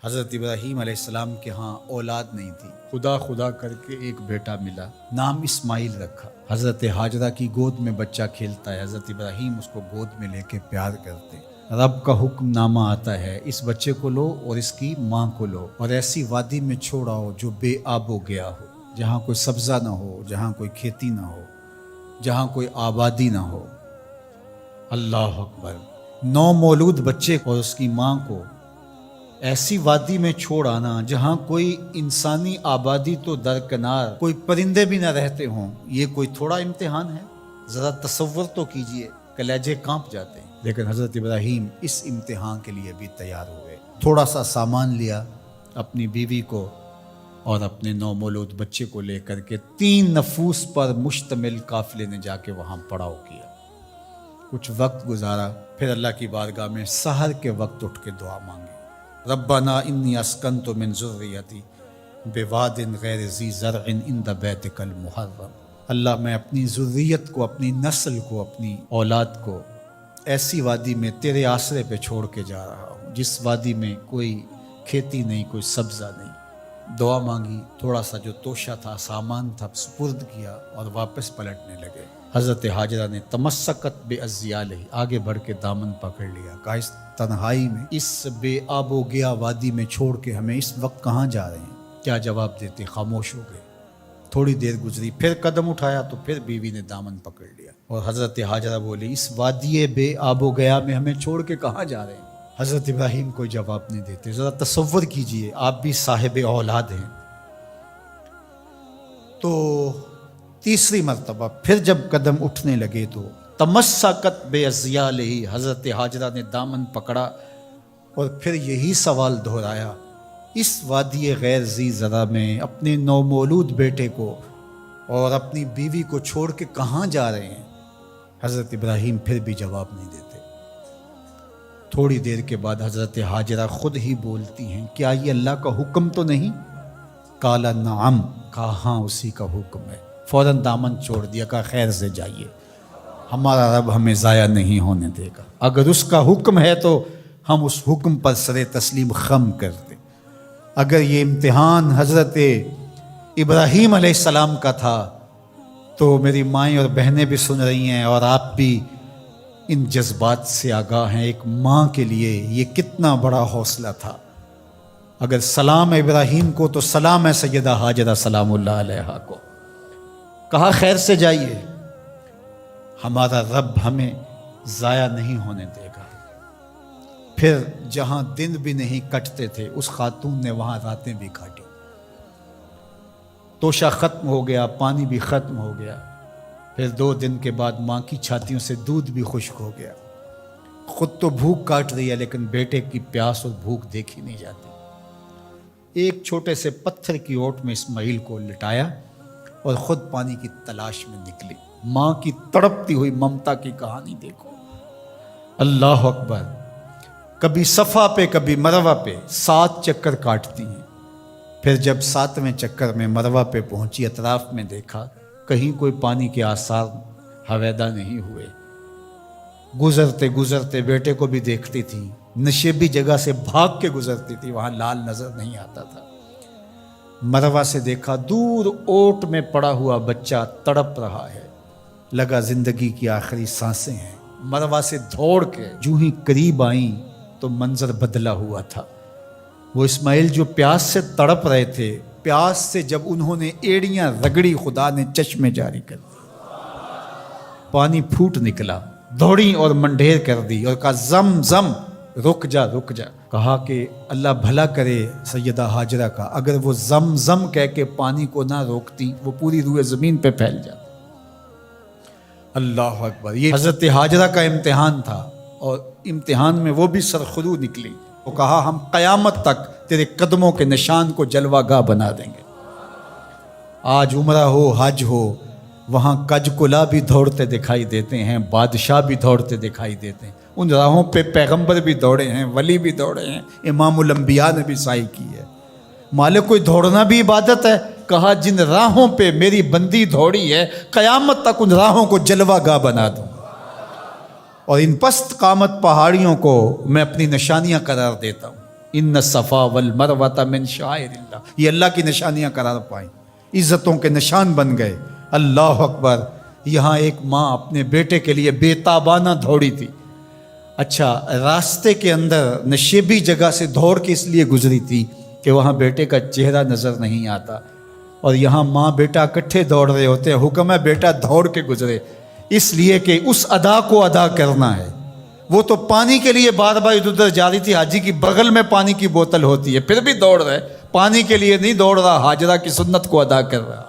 حضرت ابراہیم علیہ السلام کے ہاں اولاد نہیں تھی، خدا خدا کر کے ایک بیٹا ملا، نام اسماعیل رکھا۔ حضرت ہاجرہ کی گود میں بچہ کھیلتا ہے، حضرت ابراہیم اس کو گود میں لے کے پیار کرتے ہیں۔ رب کا حکم نامہ آتا ہے، اس بچے کو لو اور اس کی ماں کو لو اور ایسی وادی میں چھوڑاؤ جو بے آب و گیا ہو، جہاں کوئی سبزہ نہ ہو، جہاں کوئی کھیتی نہ ہو، جہاں کوئی آبادی نہ ہو۔ اللہ اکبر! نو مولود بچے اور اس کی ماں کو ایسی وادی میں چھوڑ آنا جہاں کوئی انسانی آبادی تو درکنار، کوئی پرندے بھی نہ رہتے ہوں، یہ کوئی تھوڑا امتحان ہے؟ ذرا تصور تو کیجئے، کلیجے کانپ جاتے ہیں۔ لیکن حضرت ابراہیم اس امتحان کے لیے بھی تیار ہوئے۔ تھوڑا سا سامان لیا، اپنی بیوی کو اور اپنے نومولود بچے کو لے کر کے 3 نفوس پر مشتمل قافلے نے جا کے وہاں پڑاؤ کیا۔ کچھ وقت گزارا، پھر اللہ کی بارگاہ میں سحر کے وقت اٹھ کے دعا مانگی، ربنا انی اسکنت من ذریتی بواد غیر ذی زرع عند بیتک المحرم۔ اللہ، میں اپنی ذریت کو، اپنی نسل کو، اپنی اولاد کو ایسی وادی میں تیرے آسرے پہ چھوڑ کے جا رہا ہوں جس وادی میں کوئی کھیتی نہیں، کوئی سبزہ نہیں۔ دعا مانگی، تھوڑا سا جو توشہ تھا، سامان تھا، سپرد کیا اور واپس پلٹنے لگے۔ حضرت ہاجرہ نے تمسکت بعزیالہ، آگے بڑھ کے دامن پکڑ لیا، کہا اس تنہائی میں، اس بے آب و گیا وادی میں چھوڑ کے ہمیں اس وقت کہاں جا رہے ہیں؟ کیا جواب دیتے؟ خاموش ہو گئے۔ تھوڑی دیر گزری، پھر قدم اٹھایا تو پھر بیوی نے دامن پکڑ لیا اور حضرت ہاجرہ بولی، اس وادی بے آب و گیا میں ہمیں چھوڑ کے کہاں جا رہے ہیں؟ حضرت ابراہیم کوئی جواب نہیں دیتے۔ ذرا تصور کیجئے، آپ بھی صاحب اولاد ہیں۔ تو تیسری مرتبہ پھر جب قدم اٹھنے لگے تو تمسکت بعزیالہ، حضرت ہاجرہ نے دامن پکڑا اور پھر یہی سوال دہرایا، اس وادی غیر ذی زرع میں اپنے نومولود بیٹے کو اور اپنی بیوی کو چھوڑ کے کہاں جا رہے ہیں؟ حضرت ابراہیم پھر بھی جواب نہیں دیتے۔ تھوڑی دیر کے بعد حضرت ہاجرہ خود ہی بولتی ہیں، کیا یہ اللہ کا حکم تو نہیں؟ قال نعم، کہا ہاں اسی کا حکم ہے۔ فوراً دامن چھوڑ دیا، کہا خیر سے جائیے، ہمارا رب ہمیں ضائع نہیں ہونے دے گا، اگر اس کا حکم ہے تو ہم اس حکم پر سر تسلیم خم کرتے۔ اگر یہ امتحان حضرت ابراہیم علیہ السلام کا تھا تو میری مائیں اور بہنیں بھی سن رہی ہیں اور آپ بھی ان جذبات سے آگاہ ہیں۔ ایک ماں کے لیے یہ کتنا بڑا حوصلہ تھا۔ اگر سلام ابراہیم کو تو سلام ہے سیدہ ہاجرہ سلام اللہ علیہا کو۔ کہا خیر سے جائیے، ہمارا رب ہمیں ضائع نہیں ہونے دے گا۔ پھر جہاں دن بھی نہیں کٹتے تھے اس خاتون نے وہاں راتیں بھی کاٹی۔ توشہ ختم ہو گیا، پانی بھی ختم ہو گیا۔ پھر 2 دن کے بعد ماں کی چھاتیوں سے دودھ بھی خشک ہو گیا۔ خود تو بھوک کاٹ رہی ہے لیکن بیٹے کی پیاس اور بھوک دیکھی نہیں جاتی۔ ایک چھوٹے سے پتھر کی اوٹ میں اسماعیل کو لٹایا اور خود پانی کی تلاش میں نکلی۔ ماں کی تڑپتی ہوئی ممتا کی کہانی دیکھو۔ اللہ اکبر! کبھی صفا پہ کبھی مروہ پہ 7 چکر کاٹتی ہیں۔ پھر جب 7ویں چکر میں مروہ پہ پہنچی، اطراف میں دیکھا، کہیں کوئی پانی کے آثار ہویدا نہیں ہوئے۔ گزرتے گزرتے بیٹے کو بھی دیکھتی تھی، نشیبی جگہ سے بھاگ کے گزرتی تھی، وہاں لال نظر نہیں آتا تھا۔ مروہ سے دیکھا، دور اوٹ میں پڑا ہوا بچہ تڑپ رہا ہے، لگا زندگی کی آخری سانسیں ہیں۔ مروہ سے دوڑ کے جو ہی قریب آئیں تو منظر بدلا ہوا تھا۔ وہ اسماعیل جو پیاس سے تڑپ رہے تھے، پیاس سے جب انہوں نے ایڑیاں رگڑی، خدا نے چشمے جاری کر دی، پانی پھوٹ نکلا، دوڑی اور منڈھیر کر دی اور کہا زم زم، رک جا رک جا۔ کہا کہ اللہ بھلا کرے سیدہ ہاجرہ کا، اگر وہ زم زم کہہ کے پانی کو نہ روکتی وہ پوری روئے زمین پہ پھیل جاتی۔ اللہ اکبر! یہ حضرت ہاجرہ کا امتحان تھا اور امتحان میں وہ بھی سرخرو نکلی۔ وہ کہا ہم قیامت تک تیرے قدموں کے نشان کو جلوہ گاہ بنا دیں گے۔ آج عمرہ ہو، حج ہو، وہاں کج کلا بھی دوڑتے دکھائی دیتے ہیں، بادشاہ بھی دوڑتے دکھائی دیتے ہیں۔ ان راہوں پہ پیغمبر بھی دوڑے ہیں، ولی بھی دوڑے ہیں، امام الانبیاء نے بھی سعی کی ہے۔ مالک کوئی دوڑنا بھی عبادت ہے؟ کہا جن راہوں پہ میری بندی دوڑی ہے قیامت تک ان راہوں کو جلوہ گاہ بنا دوں، اور ان پست قامت پہاڑیوں کو میں اپنی نشانیاں قرار دیتا ہوں۔ ان الصفا والمروۃ من شعائر اللہ، یہ اللہ کی نشانیاں قرار پائیں، عزتوں کے نشان بن گئے۔ اللہ اکبر۔ یہاں ایک ماں اپنے بیٹے کے لیے بے تابانہ دوڑی تھی۔ اچھا، راستے کے اندر نشیبی جگہ سے دوڑ کے اس لیے گزری تھی کہ وہاں بیٹے کا چہرہ نظر نہیں آتا، اور یہاں ماں بیٹا اکٹھے دوڑ رہے ہوتے ہیں، حکم ہے بیٹا دوڑ کے گزرے، اس لیے کہ اس ادا کو ادا کرنا ہے۔ وہ تو پانی کے لیے بار بار ادھر ادھر جا رہی تھی، حاجی کی بغل میں پانی کی بوتل ہوتی ہے، پھر بھی دوڑ رہے، پانی کے لیے نہیں دوڑ رہا، حاجرہ کی سنت کو ادا کر رہا۔